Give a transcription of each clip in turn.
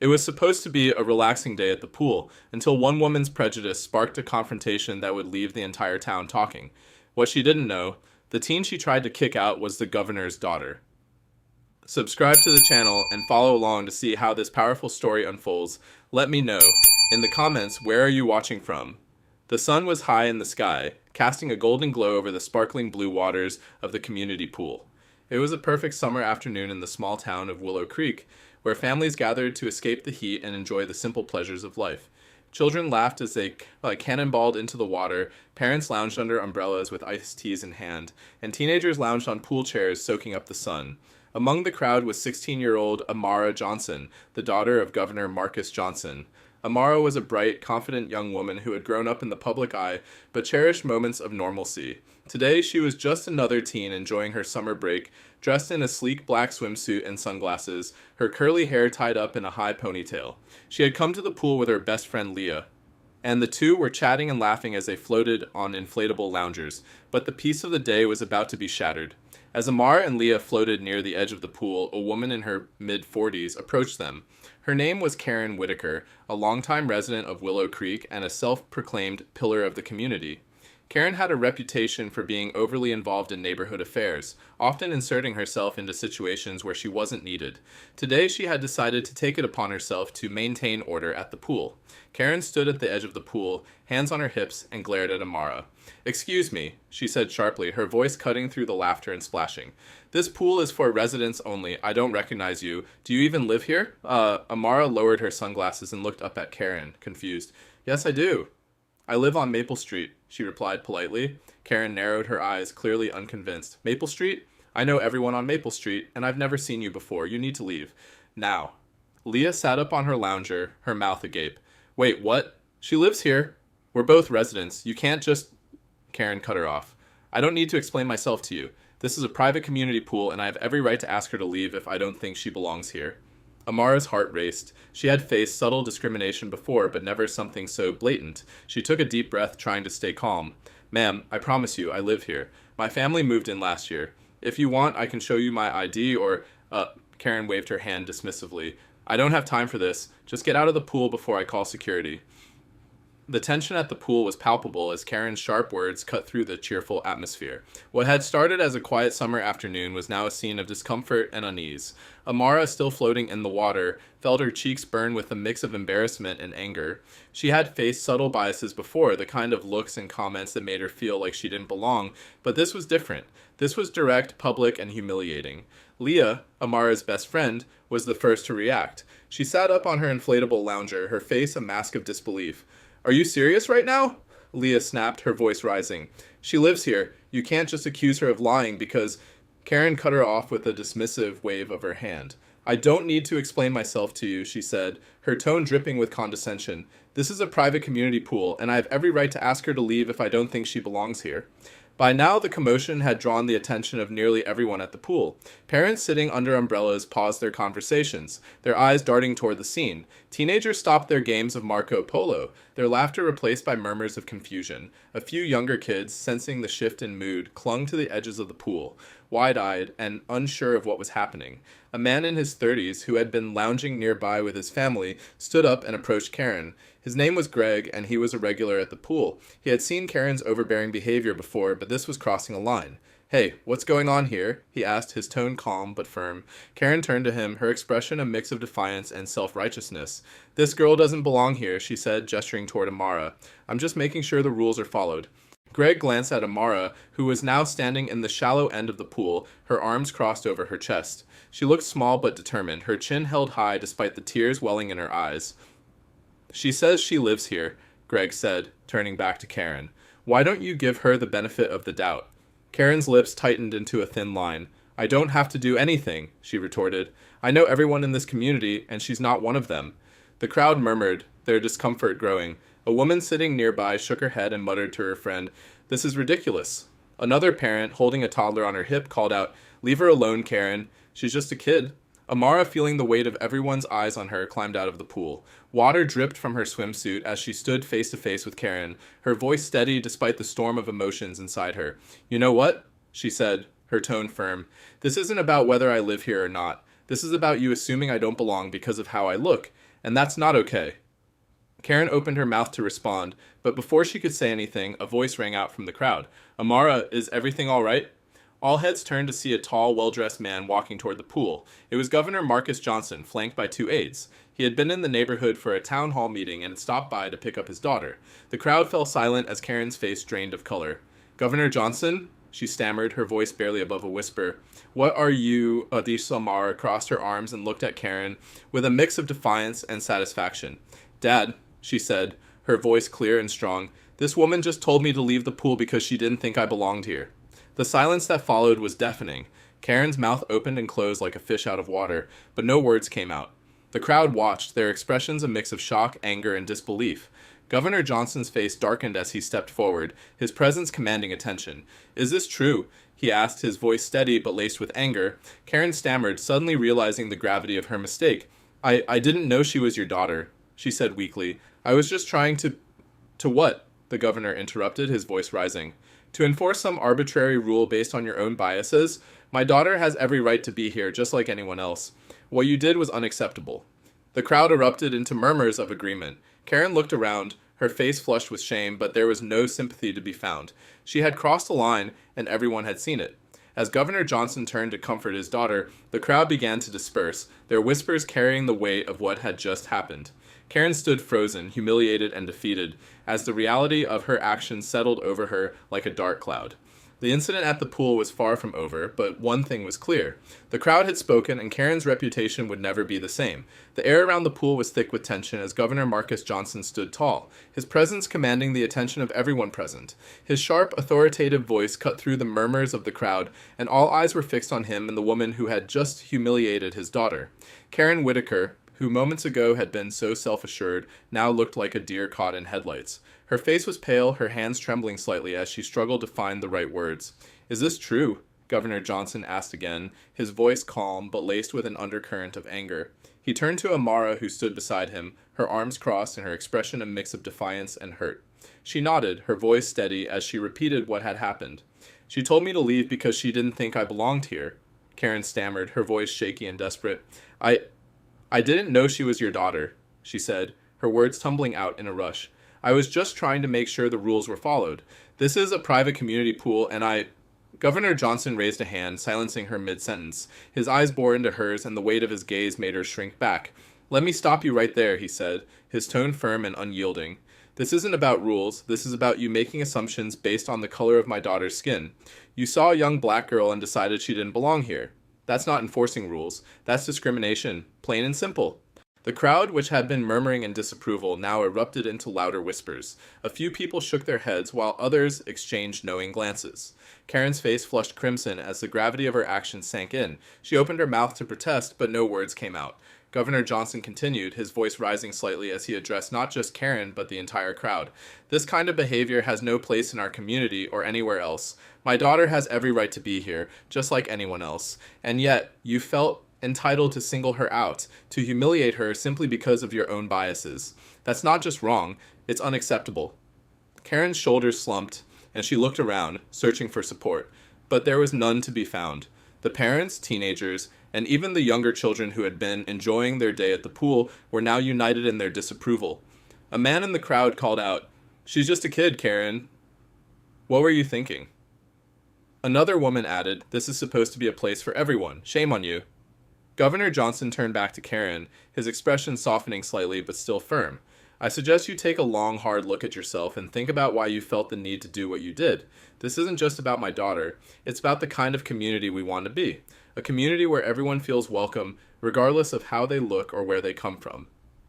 It was supposed to be a relaxing day at the pool, until one woman's prejudice sparked a confrontation that would leave the entire town talking. What she didn't know, the teen she tried to kick out was the governor's daughter. Subscribe to the channel and follow along to see how this powerful story unfolds. Let me know in the comments, where are you watching from? The sun was high in the sky, casting a golden glow over the sparkling blue waters of the community pool. It was a perfect summer afternoon in the small town of Willow Creek, where families gathered to escape the heat and enjoy the simple pleasures of life. Children laughed as they cannonballed into the water, parents lounged under umbrellas with iced teas in hand, and teenagers lounged on pool chairs soaking up the sun. Among the crowd was 16-year-old Amara Johnson, the daughter of Governor Marcus Johnson. Amara was a bright, confident young woman who had grown up in the public eye but cherished moments of normalcy. Today, she was just another teen enjoying her summer break, dressed in a sleek black swimsuit and sunglasses, her curly hair tied up in a high ponytail. She had come to the pool with her best friend Leah, and the two were chatting and laughing as they floated on inflatable loungers. But the peace of the day was about to be shattered. As Amara and Leah floated near the edge of the pool, a woman in her mid-40s approached them. Her name was Karen Whitaker, a longtime resident of Willow Creek and a self-proclaimed pillar of the community. Karen had a reputation for being overly involved in neighborhood affairs, often inserting herself into situations where she wasn't needed. Today, she had decided to take it upon herself to maintain order at the pool. Karen stood at the edge of the pool, hands on her hips, and glared at Amara. "Excuse me," she said sharply, her voice cutting through the laughter and splashing. "This pool is for residents only. I don't recognize you. Do you even live here?" Amara lowered her sunglasses and looked up at Karen, confused. "Yes, I do. I live on Maple Street," she replied politely. Karen narrowed her eyes, clearly unconvinced. "Maple Street? I know everyone on Maple Street, and I've never seen you before. You need to leave. Now." Leah sat up on her lounger, her mouth agape. "Wait, what? She lives here. We're both residents. You can't just..." Karen cut her off. "I don't need to explain myself to you. This is a private community pool, and I have every right to ask her to leave if I don't think she belongs here." Amara's heart raced. She had faced subtle discrimination before, but never something so blatant. She took a deep breath, trying to stay calm. "Ma'am, I promise you, I live here. My family moved in last year. If you want, I can show you my ID or..." Karen waved her hand dismissively. "I don't have time for this. Just get out of the pool before I call security." The tension at the pool was palpable as Karen's sharp words cut through the cheerful atmosphere. What had started as a quiet summer afternoon was now a scene of discomfort and unease. Amara, still floating in the water, felt her cheeks burn with a mix of embarrassment and anger. She had faced subtle biases before, the kind of looks and comments that made her feel like she didn't belong, but this was different. This was direct, public, and humiliating. Leah, Amara's best friend, was the first to react. She sat up on her inflatable lounger, her face a mask of disbelief. "Are you serious right now?" Leah snapped, her voice rising. "She lives here. You can't just accuse her of lying because..." Karen cut her off with a dismissive wave of her hand. "I don't need to explain myself to you," she said, her tone dripping with condescension. "This is a private community pool, and I have every right to ask her to leave if I don't think she belongs here." By now, the commotion had drawn the attention of nearly everyone at the pool. Parents sitting under umbrellas paused their conversations, their eyes darting toward the scene. Teenagers stopped their games of Marco Polo, their laughter replaced by murmurs of confusion. A few younger kids, sensing the shift in mood, clung to the edges of the pool, wide-eyed and unsure of what was happening. A man in his 30s, who had been lounging nearby with his family, stood up and approached Karen. His name was Greg, and he was a regular at the pool. He had seen Karen's overbearing behavior before, but this was crossing a line. "Hey, what's going on here?" he asked, his tone calm but firm. Karen turned to him, her expression a mix of defiance and self-righteousness. "This girl doesn't belong here," she said, gesturing toward Amara. "I'm just making sure the rules are followed." Greg glanced at Amara, who was now standing in the shallow end of the pool, her arms crossed over her chest. She looked small but determined, her chin held high despite the tears welling in her eyes. "She says she lives here," Greg said, turning back to Karen. "Why don't you give her the benefit of the doubt?" Karen's lips tightened into a thin line. "I don't have to do anything," she retorted. "I know everyone in this community, and she's not one of them." The crowd murmured, their discomfort growing. A woman sitting nearby shook her head and muttered to her friend, "This is ridiculous." Another parent, holding a toddler on her hip, called out, "Leave her alone, Karen. She's just a kid." Amara, feeling the weight of everyone's eyes on her, climbed out of the pool. Water dripped from her swimsuit as she stood face to face with Karen, her voice steady despite the storm of emotions inside her. "You know what?" she said, her tone firm. "This isn't about whether I live here or not. This is about you assuming I don't belong because of how I look. and that's not okay. Karen opened her mouth to respond, but before she could say anything, a voice rang out from the crowd. Amara, is everything all right? All heads turned to see a tall, well-dressed man walking toward the pool. It was Governor Marcus Johnson, flanked by two aides. He had been in the neighborhood for a town hall meeting and had stopped by to pick up his daughter. The crowd fell silent as Karen's face drained of color. Governor Johnson? She stammered, her voice barely above a whisper. What are you? Adisha Amara crossed her arms and looked at Karen with a mix of defiance and satisfaction. Dad, she said, her voice clear and strong, this woman just told me to leave the pool because she didn't think I belonged here. The silence that followed was deafening. Karen's mouth opened and closed like a fish out of water, but no words came out. The crowd watched, their expressions a mix of shock, anger, and disbelief. Governor Johnson's face darkened as he stepped forward, his presence commanding attention. Is this true? He asked, his voice steady but laced with anger. Karen stammered, suddenly realizing the gravity of her mistake. I didn't know she was your daughter, she said weakly. I was just trying to... To what? The governor interrupted, his voice rising. To enforce some arbitrary rule based on your own biases? My daughter has every right to be here, just like anyone else. What you did was unacceptable. The crowd erupted into murmurs of agreement. Karen looked around, her face flushed with shame, but there was no sympathy to be found. She had crossed the line, and everyone had seen it. As Governor Johnson turned to comfort his daughter, the crowd began to disperse, their whispers carrying the weight of what had just happened. Karen stood frozen, humiliated and defeated, as the reality of her actions settled over her like a dark cloud. The incident at the pool was far from over, but one thing was clear. The crowd had spoken, and Karen's reputation would never be the same. The air around the pool was thick with tension as Governor Marcus Johnson stood tall, his presence commanding the attention of everyone present. His sharp, authoritative voice cut through the murmurs of the crowd, and all eyes were fixed on him and the woman who had just humiliated his daughter. Karen Whitaker, who moments ago had been so self-assured, now looked like a deer caught in headlights. Her face was pale, her hands trembling slightly as she struggled to find the right words. Is this true? Governor Johnson asked again, his voice calm but laced with an undercurrent of anger. He turned to Amara, who stood beside him, her arms crossed and her expression a mix of defiance and hurt. She nodded, her voice steady, as she repeated what had happened. She told me to leave because she didn't think I belonged here. Karen stammered, her voice shaky and desperate. I didn't know she was your daughter, she said, her words tumbling out in a rush. I was just trying to make sure the rules were followed. This is a private community pool, and Governor Johnson raised a hand, silencing her mid-sentence. His eyes bore into hers, and the weight of his gaze made her shrink back. Let me stop you right there, he said, his tone firm and unyielding. This isn't about rules. This is about you making assumptions based on the color of my daughter's skin. You saw a young black girl and decided she didn't belong here. That's not enforcing rules. That's discrimination. Plain and simple. The crowd, which had been murmuring in disapproval, now erupted into louder whispers. A few people shook their heads, while others exchanged knowing glances. Karen's face flushed crimson as the gravity of her actions sank in. She opened her mouth to protest, but no words came out. Governor Johnson continued, his voice rising slightly as he addressed not just Karen, but the entire crowd. This kind of behavior has no place in our community or anywhere else. My daughter has every right to be here, just like anyone else. And yet, you felt entitled to single her out, to humiliate her simply because of your own biases. That's not just wrong, it's unacceptable. Karen's shoulders slumped, and she looked around, searching for support. But there was none to be found. The parents, teenagers, and even the younger children who had been enjoying their day at the pool were now united in their disapproval. A man in the crowd called out, "She's just a kid, Karen. What were you thinking?" Another woman added, "This is supposed to be a place for everyone. Shame on you." Governor Johnson turned back to Karen, his expression softening slightly but still firm. I suggest you take a long, hard look at yourself and think about why you felt the need to do what you did. This isn't just about my daughter. It's about the kind of community we want to be. A community where everyone feels welcome, regardless of how they look or where they come from.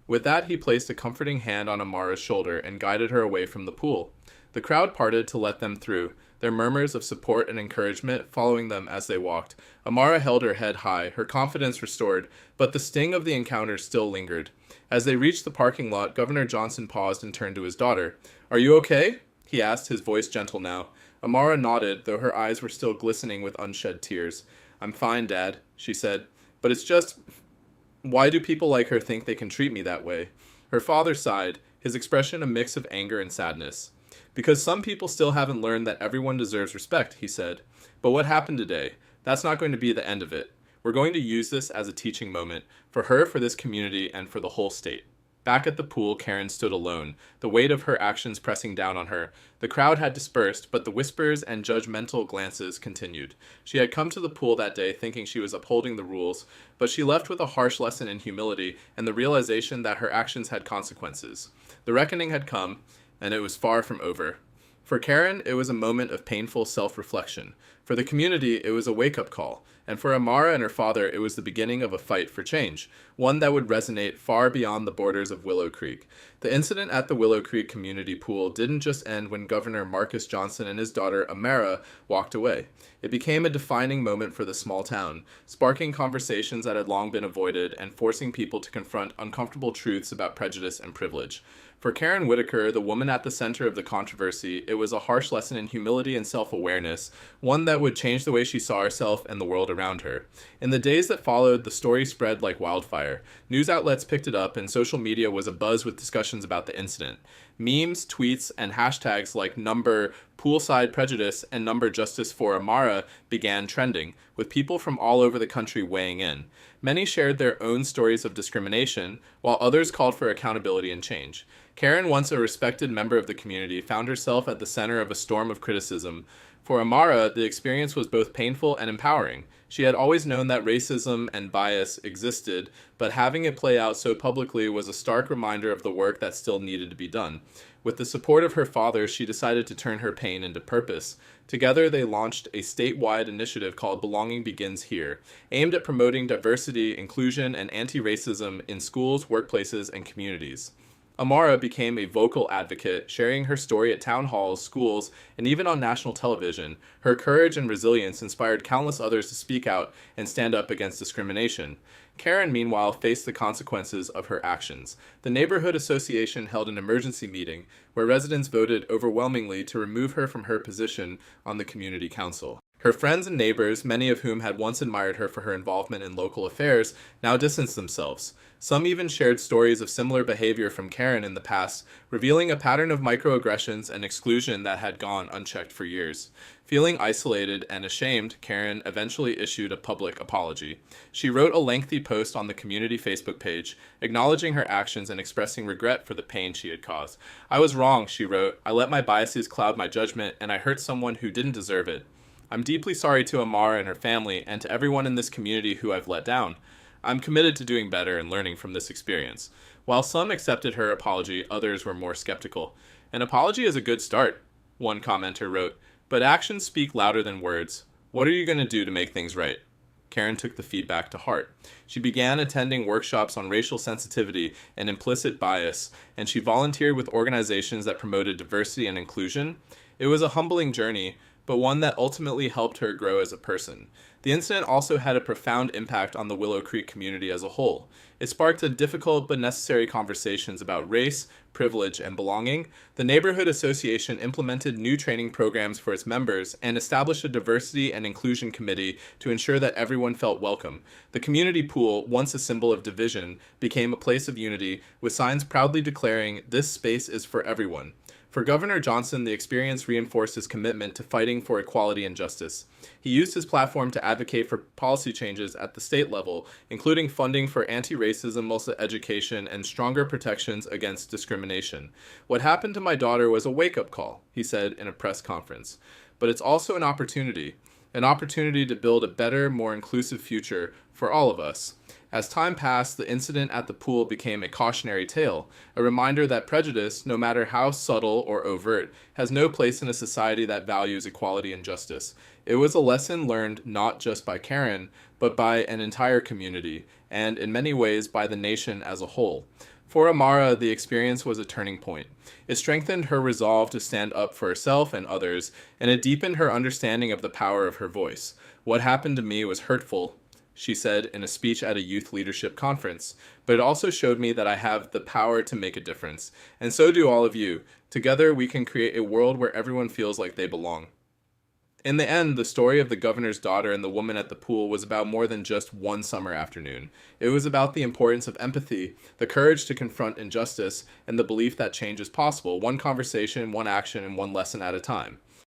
With that, he placed a comforting hand on Amara's shoulder and guided her away from the pool. The crowd parted to let them through, their murmurs of support and encouragement following them as they walked. Amara held her head high, her confidence restored, but the sting of the encounter still lingered. As they reached the parking lot, Governor Johnson paused and turned to his daughter. "Are you okay?" he asked, his voice gentle now. Amara nodded, though her eyes were still glistening with unshed tears. "I'm fine, Dad," she said. "But it's just... why do people like her think they can treat me that way?" Her father sighed, his expression a mix of anger and sadness. "Because some people still haven't learned that everyone deserves respect," he said. "But what happened today? That's not going to be the end of it. We're going to use this as a teaching moment for her, for this community, and for the whole state. Back at the pool, Karen stood alone, the weight of her actions pressing down on her. The crowd had dispersed, but the whispers and judgmental glances continued. She had come to the pool that day thinking she was upholding the rules, but she left with a harsh lesson in humility and the realization that her actions had consequences. The reckoning had come, and it was far from over. For Karen, it was a moment of painful self-reflection. For the community, it was a wake-up call. And for Amara and her father, it was the beginning of a fight for change, one that would resonate far beyond the borders of Willow Creek. The incident at the Willow Creek community pool didn't just end when Governor Marcus Johnson and his daughter Amara walked away. It became a defining moment for the small town, sparking conversations that had long been avoided and forcing people to confront uncomfortable truths about prejudice and privilege. For Karen Whitaker, the woman at the center of the controversy, it was a harsh lesson in humility and self-awareness, one that would change the way she saw herself and the world around her. In the days that followed, the story spread like wildfire. News outlets picked it up, and social media was abuzz with discussions about the incident. Memes, tweets, and hashtags like number poolside prejudice and number justice for Amara began trending, with people from all over the country weighing in. Many shared their own stories of discrimination, while others called for accountability and change. Karen, once a respected member of the community, found herself at the center of a storm of criticism. For Amara, the experience was both painful and empowering. She had always known that racism and bias existed, but having it play out so publicly was a stark reminder of the work that still needed to be done. With the support of her father, she decided to turn her pain into purpose. Together, they launched a statewide initiative called Belonging Begins Here, aimed at promoting diversity, inclusion, and anti-racism in schools, workplaces, and communities. Amara became a vocal advocate, sharing her story at town halls, schools, and even on national television. Her courage and resilience inspired countless others to speak out and stand up against discrimination. Karen, meanwhile, faced the consequences of her actions. The neighborhood association held an emergency meeting where residents voted overwhelmingly to remove her from her position on the community council. Her friends and neighbors, many of whom had once admired her for her involvement in local affairs, now distanced themselves. Some even shared stories of similar behavior from Karen in the past, revealing a pattern of microaggressions and exclusion that had gone unchecked for years. Feeling isolated and ashamed, Karen eventually issued a public apology. She wrote a lengthy post on the community Facebook page, acknowledging her actions and expressing regret for the pain she had caused. "I was wrong," she wrote. "I let my biases cloud my judgment, and I hurt someone who didn't deserve it. I'm deeply sorry to Amara and her family, and to everyone in this community who I've let down. I'm committed to doing better and learning from this experience." While some accepted her apology, others were more skeptical. "An apology is a good start," one commenter wrote, "but actions speak louder than words. What are you going to do to make things right?" Karen took the feedback to heart. She began attending workshops on racial sensitivity and implicit bias, and she volunteered with organizations that promoted diversity and inclusion. It was a humbling journey, but one that ultimately helped her grow as a person. The incident also had a profound impact on the Willow Creek community as a whole. It sparked a difficult but necessary conversations about race, privilege, and belonging. The neighborhood association implemented new training programs for its members and established a diversity and inclusion committee to ensure that everyone felt welcome. The community pool, once a symbol of division, became a place of unity, with signs proudly declaring, "This space is for everyone." For Governor Johnson, the experience reinforced his commitment to fighting for equality and justice. He used his platform to advocate for policy changes at the state level, including funding for anti-racism education and stronger protections against discrimination. "What happened to my daughter was a wake-up call," he said in a press conference. "But it's also an opportunity to build a better, more inclusive future for all of us." As time passed, the incident at the pool became a cautionary tale, a reminder that prejudice, no matter how subtle or overt, has no place in a society that values equality and justice. It was a lesson learned not just by Karen, but by an entire community, and in many ways by the nation as a whole. For Amara, the experience was a turning point. It strengthened her resolve to stand up for herself and others, and it deepened her understanding of the power of her voice. "What happened to me was hurtful," she said in a speech at a youth leadership conference, "but it also showed me that I have the power to make a difference. And so do all of you. Together we can create a world where everyone feels like they belong." In the end, the story of the governor's daughter and the woman at the pool was about more than just one summer afternoon. It was about the importance of empathy, the courage to confront injustice, and the belief that change is possible, one conversation, one action, and one lesson at a time.